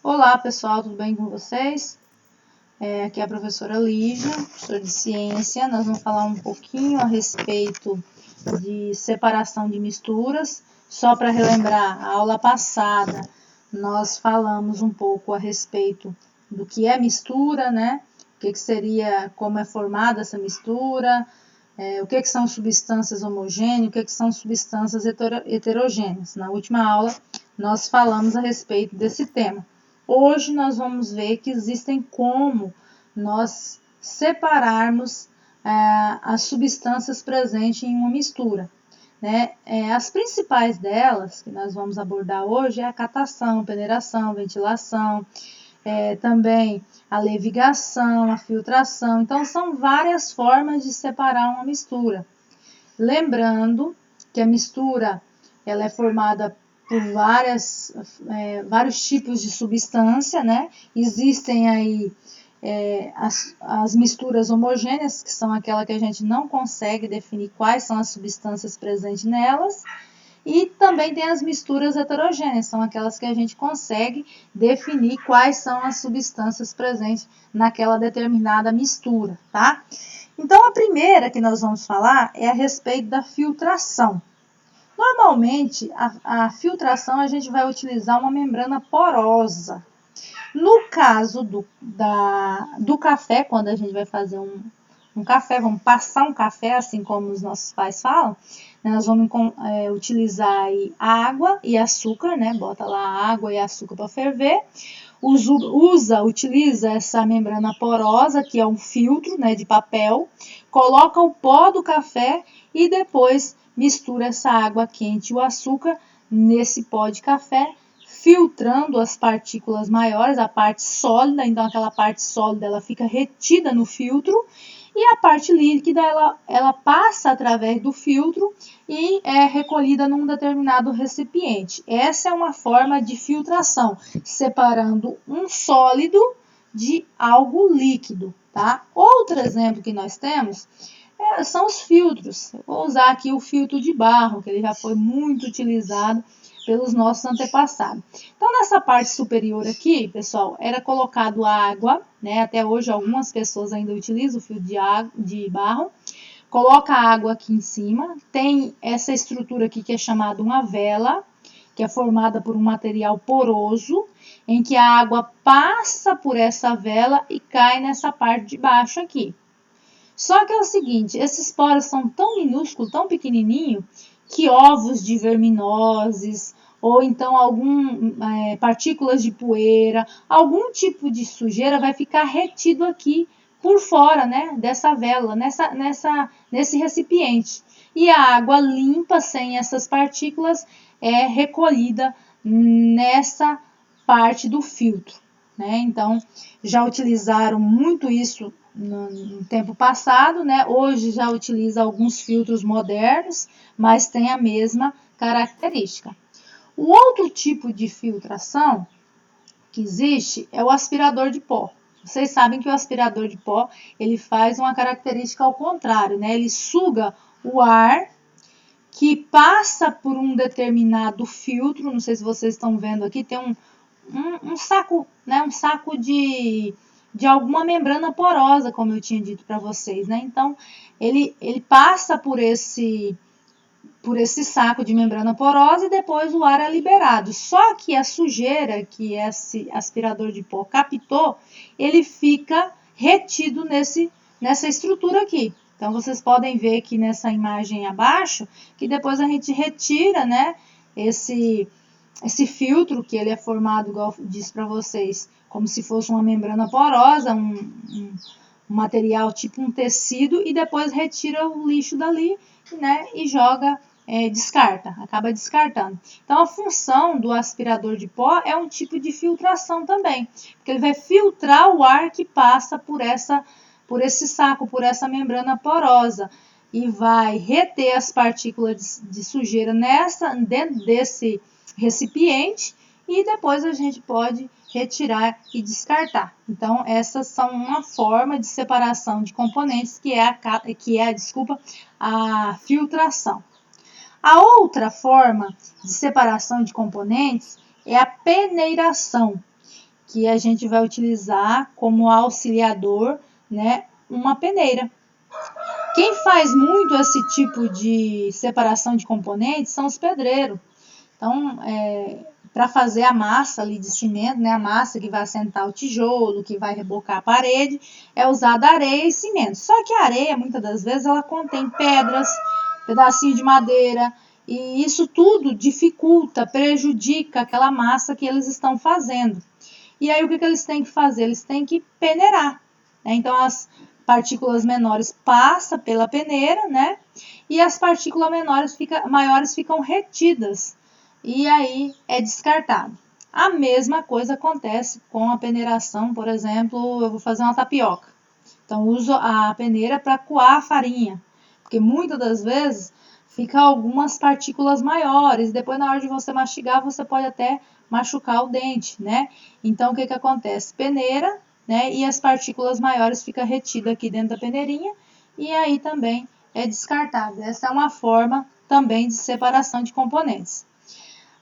Olá pessoal, tudo bem com vocês? Aqui é a professora Lígia, professora de ciência. Nós vamos falar um pouquinho a respeito de separação de misturas. Só para relembrar, a aula passada nós falamos um pouco a respeito do que é mistura, né? O que seria, como é formada essa mistura, o que são substâncias homogêneas, o que são substâncias heterogêneas. Na última aula nós falamos a respeito desse tema. Hoje nós vamos ver que existem como nós separarmos as substâncias presentes em uma mistura. Né? As principais delas, que nós vamos abordar hoje, é a catação, peneiração, ventilação, também a levigação, a filtração. Então, são várias formas de separar uma mistura. Lembrando que a mistura ela é formada por vários tipos de substância, né? Existem aí as misturas homogêneas, que são aquelas que a gente não consegue definir quais são as substâncias presentes nelas, e também tem as misturas heterogêneas, são aquelas que a gente consegue definir quais são as substâncias presentes naquela determinada mistura, tá? Então, a primeira que nós vamos falar é a respeito da filtração. Normalmente, a filtração a gente vai utilizar uma membrana porosa. No caso do café, quando a gente vai fazer um café, vamos passar um café, assim como os nossos pais falam, nós vamos utilizar aí água e açúcar, né? Bota lá água e açúcar para ferver. Utiliza essa membrana porosa, que é um filtro, né, de papel, coloca o pó do café e depois mistura essa água quente e o açúcar nesse pó de café, filtrando as partículas maiores, a parte sólida. Então aquela parte sólida ela fica retida no filtro e a parte líquida ela passa através do filtro e é recolhida num determinado recipiente. Essa é uma forma de filtração, separando um sólido de algo líquido, tá? Outro exemplo que nós temos são os filtros. Eu vou usar aqui o filtro de barro, que ele já foi muito utilizado pelos nossos antepassados. Então, nessa parte superior aqui, pessoal, era colocado água, né? Até hoje algumas pessoas ainda utilizam o filtro de barro. Coloca a água aqui em cima, tem essa estrutura aqui que é chamada uma vela, que é formada por um material poroso, em que a água passa por essa vela e cai nessa parte de baixo aqui. Só que é o seguinte, esses poros são tão minúsculos, tão pequenininhos, que ovos de verminoses, ou então partículas de poeira, algum tipo de sujeira vai ficar retido aqui por fora, né, dessa vela, nesse recipiente. E a água limpa, sem essas partículas, é recolhida nessa parte do filtro, né? Então, já utilizaram muito isso no tempo passado, né? Hoje já utiliza alguns filtros modernos, mas tem a mesma característica. O outro tipo de filtração que existe é o aspirador de pó. Vocês sabem que o aspirador de pó, ele faz uma característica ao contrário, né? Ele suga o ar que passa por um determinado filtro, não sei se vocês estão vendo aqui, tem um saco, né? Um saco de alguma membrana porosa, como eu tinha dito para vocês, né? Então, ele passa por esse saco de membrana porosa e depois o ar é liberado. Só que a sujeira que esse aspirador de pó captou, ele fica retido nessa estrutura aqui. Então, vocês podem ver aqui nessa imagem abaixo, que depois a gente retira, né, esse filtro, que ele é formado, igual eu disse para vocês, como se fosse uma membrana porosa, um material tipo um tecido, e depois retira o lixo dali, né, e joga, acaba descartando. Então, a função do aspirador de pó é um tipo de filtração também, porque ele vai filtrar o ar que passa por esse saco, por essa membrana porosa, e vai reter as partículas de sujeira dentro desse recipiente, e depois a gente pode retirar e descartar. Então, essas são uma forma de separação de componentes que é a filtração. A outra forma de separação de componentes é a peneiração, que a gente vai utilizar como auxiliador, né, uma peneira. Quem faz muito esse tipo de separação de componentes são os pedreiros. Então, para fazer a massa ali de cimento, né, a massa que vai assentar o tijolo, que vai rebocar a parede, é usada areia e cimento. Só que a areia, muitas das vezes, ela contém pedras, pedacinho de madeira, e isso tudo dificulta, prejudica aquela massa que eles estão fazendo. E aí o que eles têm que fazer? Eles têm que peneirar, né? Então as partículas menores passam pela peneira, né? E as partículas maiores ficam retidas e aí é descartado. A mesma coisa acontece com a peneiração, por exemplo, eu vou fazer uma tapioca. Então uso a peneira para coar a farinha, porque muitas das vezes fica algumas partículas maiores, depois na hora de você mastigar você pode até machucar o dente, né? Então o que acontece? Peneira, né? E as partículas maiores ficam retidas aqui dentro da peneirinha e aí também é descartado. Essa é uma forma também de separação de componentes.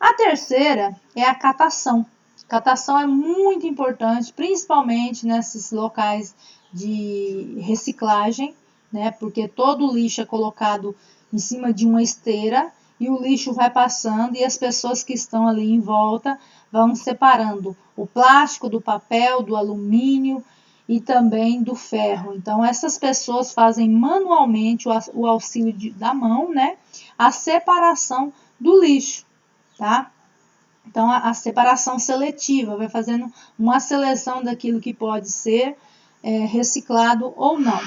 A terceira é a catação. Catação é muito importante, principalmente nesses locais de reciclagem, né? Porque todo o lixo é colocado em cima de uma esteira e o lixo vai passando e as pessoas que estão ali em volta vão separando o plástico do papel, do alumínio e também do ferro. Então, essas pessoas fazem manualmente o auxílio da mão, né? A separação do lixo, tá? Então, a separação seletiva, vai fazendo uma seleção daquilo que pode ser reciclado ou não.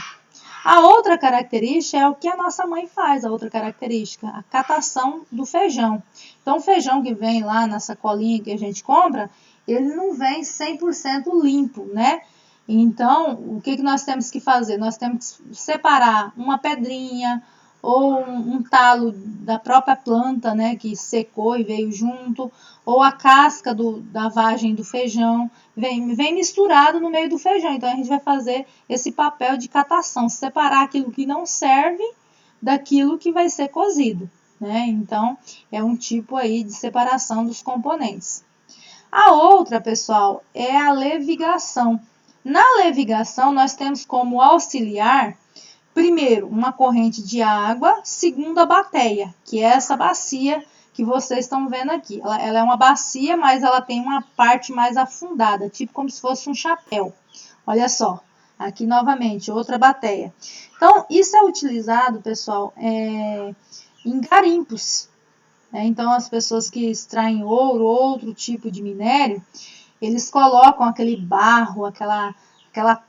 A outra característica é o que a nossa mãe faz, a outra característica, a catação do feijão. Então, o feijão que vem lá na sacolinha que a gente compra, ele não vem 100% limpo, né? Então, o que nós temos que fazer? Nós temos que separar uma pedrinha ou um talo da própria planta, né, que secou e veio junto, ou a casca da vagem do feijão, vem misturado no meio do feijão. Então, a gente vai fazer esse papel de catação, separar aquilo que não serve daquilo que vai ser cozido, né? Então, é um tipo aí de separação dos componentes. A outra, pessoal, é a levigação. Na levigação, nós temos como auxiliar, primeiro, uma corrente de água, segundo, a bateia, que é essa bacia que vocês estão vendo aqui. Ela é uma bacia, mas ela tem uma parte mais afundada, tipo como se fosse um chapéu. Olha só, aqui novamente, outra bateia. Então, isso é utilizado, pessoal, em garimpos. Então, as pessoas que extraem ouro, outro tipo de minério, eles colocam aquele barro, aquela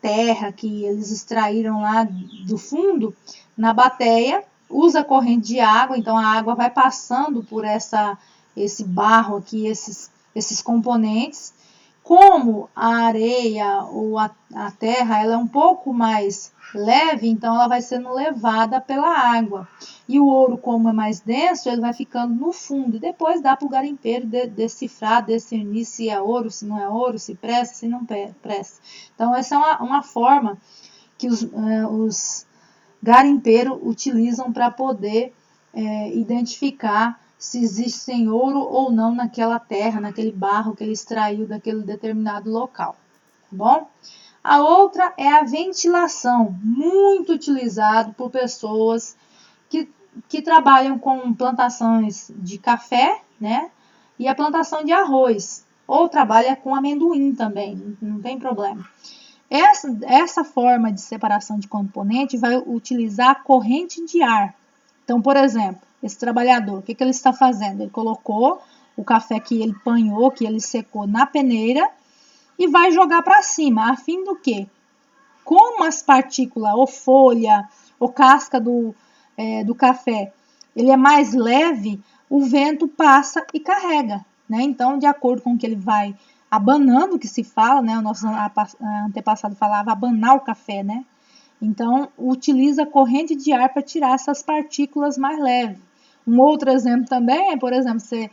terra que eles extraíram lá do fundo na bateia, usa corrente de água, então a água vai passando por esse barro aqui, esses componentes. Como a areia ou a terra ela é um pouco mais leve, então ela vai sendo levada pela água. E o ouro, como é mais denso, ele vai ficando no fundo. E depois dá para o garimpeiro decifrar, discernir se é ouro, se não é ouro, se presta, se não presta. Então, essa é uma forma que os garimpeiros utilizam para poder identificar se existe ouro ou não naquela terra, naquele barro que ele extraiu daquele determinado local. Tá bom? A outra é a ventilação, muito utilizado por pessoas que trabalham com plantações de café, né? E a plantação de arroz, ou trabalha com amendoim também, não tem problema. Essa forma de separação de componente vai utilizar a corrente de ar. Então, por exemplo, esse trabalhador, o que ele está fazendo? Ele colocou o café que ele panhou, que ele secou na peneira e vai jogar para cima, a fim do quê? Como as partículas, ou folha, ou casca do café, ele é mais leve, o vento passa e carrega, né? Então, de acordo com o que ele vai abanando, que se fala, né? O nosso antepassado falava abanar o café, né? Então, utiliza a corrente de ar para tirar essas partículas mais leves. Um outro exemplo também é, por exemplo, você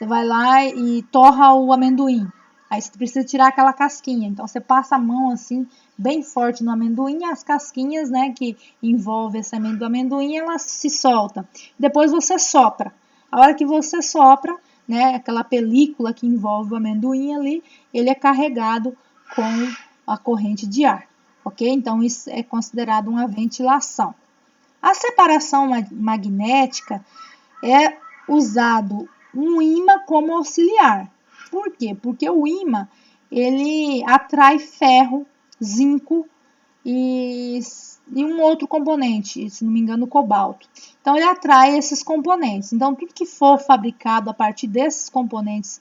vai lá e torra o amendoim. Aí você precisa tirar aquela casquinha. Então, você passa a mão assim, bem forte no amendoim, as casquinhas, né, que envolve esse amendoim, elas se soltam. Depois você sopra. A hora que você sopra, né, aquela película que envolve o amendoim ali, ele é carregado com a corrente de ar, ok? Então, isso é considerado uma ventilação. A separação magnética é usado um ímã como auxiliar. Por quê? Porque o ímã, ele atrai ferro, zinco e um outro componente, se não me engano, cobalto. Então, ele atrai esses componentes. Então, tudo que for fabricado a partir desses componentes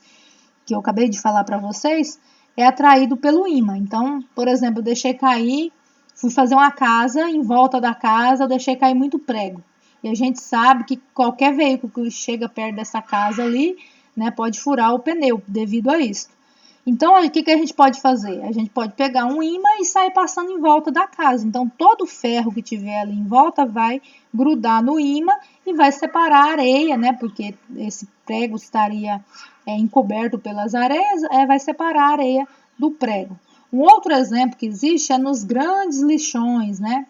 que eu acabei de falar para vocês, é atraído pelo ímã. Então, por exemplo, eu deixei cair, fui fazer uma casa, em volta da casa eu deixei cair muito prego. E a gente sabe que qualquer veículo que chega perto dessa casa ali, né, pode furar o pneu devido a isso. Então, o que a gente pode fazer? A gente pode pegar um ímã e sair passando em volta da casa. Então, todo o ferro que tiver ali em volta vai grudar no ímã e vai separar a areia, né? Porque esse prego estaria encoberto pelas areias, vai separar a areia do prego. Um outro exemplo que existe é nos grandes lixões, né?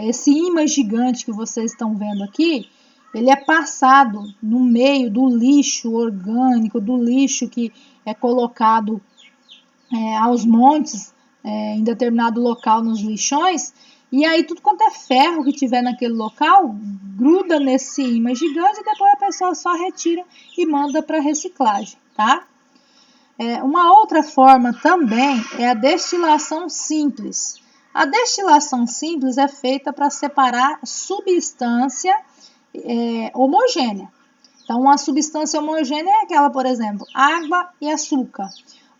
Esse ímã gigante que vocês estão vendo aqui, ele é passado no meio do lixo orgânico, do lixo que é colocado aos montes, em determinado local nos lixões, e aí tudo quanto é ferro que tiver naquele local, gruda nesse ímã gigante e depois a pessoa só retira e manda para reciclagem, tá? Uma outra forma também é a destilação simples. A destilação simples é feita para separar substância homogênea. Então, uma substância homogênea é aquela, por exemplo, água e açúcar,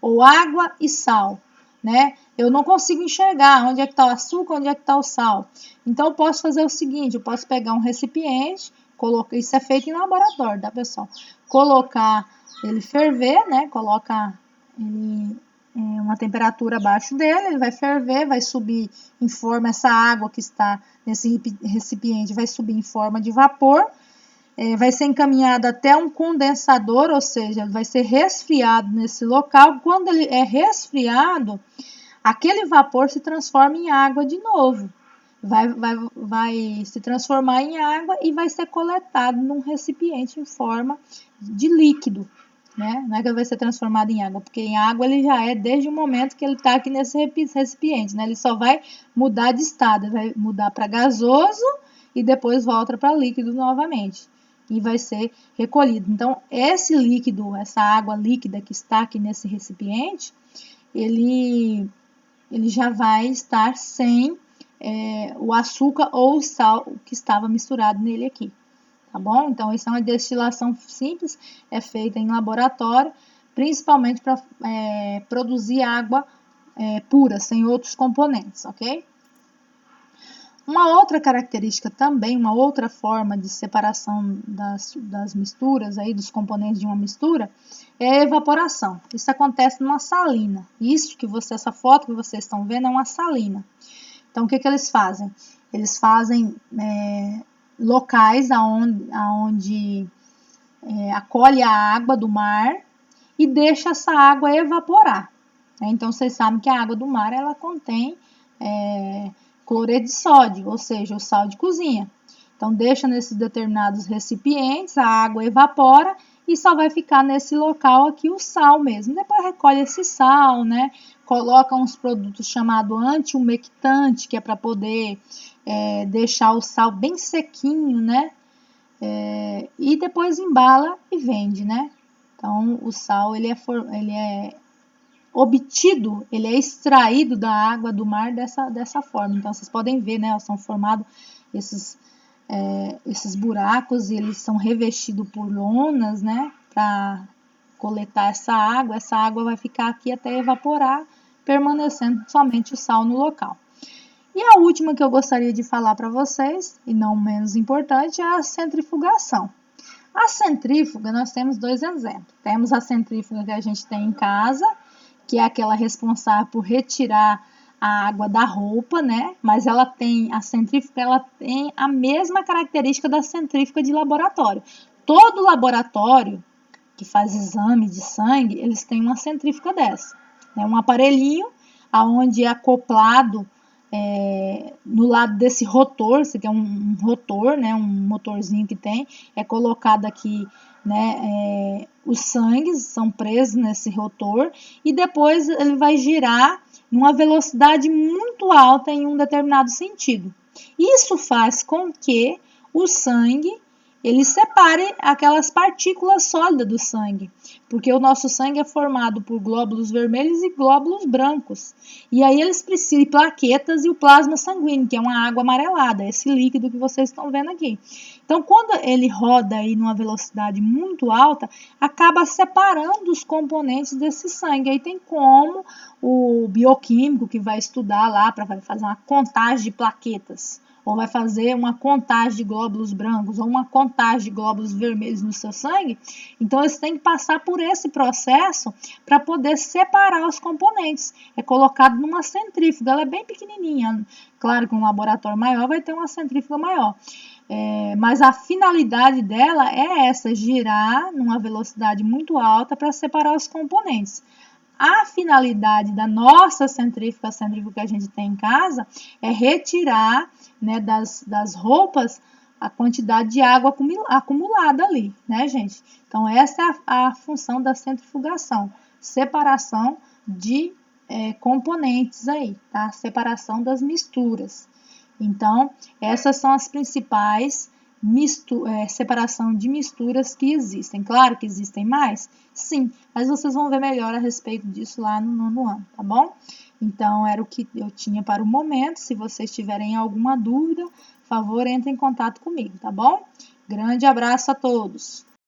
ou água e sal, né? Eu não consigo enxergar onde é que está o açúcar, onde é que está o sal. Então, eu posso fazer o seguinte, eu posso pegar um recipiente, isso é feito em laboratório, tá, pessoal? Colocar ele ferver, né? Coloca ele em uma temperatura abaixo dele, ele vai ferver, vai subir em forma, essa água que está nesse recipiente vai subir em forma de vapor, vai ser encaminhado até um condensador, ou seja, vai ser resfriado nesse local. Quando ele é resfriado, aquele vapor se transforma em água de novo. Vai se transformar em água e vai ser coletado num recipiente em forma de líquido, né? Não é que ele vai ser transformado em água, porque em água ele já é desde o momento que ele está aqui nesse recipiente, né? Ele só vai mudar de estado, vai mudar para gasoso e depois volta para líquido novamente e vai ser recolhido. Então, esse líquido, essa água líquida que está aqui nesse recipiente, ele já vai estar sem o açúcar ou o sal que estava misturado nele aqui, tá bom? Então, essa é uma destilação simples, é feita em laboratório, principalmente para produzir água pura, sem outros componentes, ok? Uma outra característica também, uma outra forma de separação das misturas, aí, dos componentes de uma mistura, é a evaporação. Isso acontece numa salina. Essa foto que vocês estão vendo é uma salina. Então, o que eles fazem? Eles fazem locais onde acolhe a água do mar e deixa essa água evaporar. Então, vocês sabem que a água do mar ela contém cloreto de sódio, ou seja, o sal de cozinha. Então, deixa nesses determinados recipientes, a água evapora e só vai ficar nesse local aqui o sal mesmo. Depois recolhe esse sal, né? Coloca uns produtos chamados anti-umectante, que é para poder deixar o sal bem sequinho, né? E depois embala e vende, né? Então, o sal ele é obtido, ele é extraído da água do mar dessa forma. Então, vocês podem ver, né? São formados esses buracos e eles são revestidos por lonas, né? Para coletar essa água vai ficar aqui até evaporar, permanecendo somente o sal no local. E a última que eu gostaria de falar para vocês, e não menos importante, é a centrifugação. A centrífuga, nós temos dois exemplos. Temos a centrífuga que a gente tem em casa, que é aquela responsável por retirar a água da roupa, né? Mas a centrífuga ela tem a mesma característica da centrífuga de laboratório. Todo laboratório que faz exame de sangue, eles têm uma centrífuga dessa. É um aparelhinho onde é acoplado no lado desse rotor, você tem um rotor, né, um motorzinho que tem, é colocado aqui né, os sangues são presos nesse rotor e depois ele vai girar numa velocidade muito alta em um determinado sentido. Isso faz com que o sangue ele separe aquelas partículas sólidas do sangue, porque o nosso sangue é formado por glóbulos vermelhos e glóbulos brancos. E aí eles precisam de plaquetas e o plasma sanguíneo, que é uma água amarelada, esse líquido que vocês estão vendo aqui. Então, quando ele roda aí numa velocidade muito alta, acaba separando os componentes desse sangue. Aí tem como o bioquímico que vai estudar lá para fazer uma contagem de plaquetas, ou vai fazer uma contagem de glóbulos brancos, ou uma contagem de glóbulos vermelhos no seu sangue, então eles têm que passar por esse processo para poder separar os componentes. É colocado numa centrífuga, ela é bem pequenininha. Claro que um laboratório maior vai ter uma centrífuga maior. Mas a finalidade dela é essa, girar numa velocidade muito alta para separar os componentes. A finalidade da nossa centrífuga, a centrífuga que a gente tem em casa, é retirar, né, das roupas a quantidade de água acumulada ali, né, gente? Então, essa é a função da centrifugação, separação de componentes aí, tá? Separação das misturas. Então, essas são as principais separação de misturas que existem. Claro que existem mais? Sim, mas vocês vão ver melhor a respeito disso lá no 9º ano, tá bom? Então, era o que eu tinha para o momento. Se vocês tiverem alguma dúvida, por favor, entre em contato comigo, tá bom? Grande abraço a todos!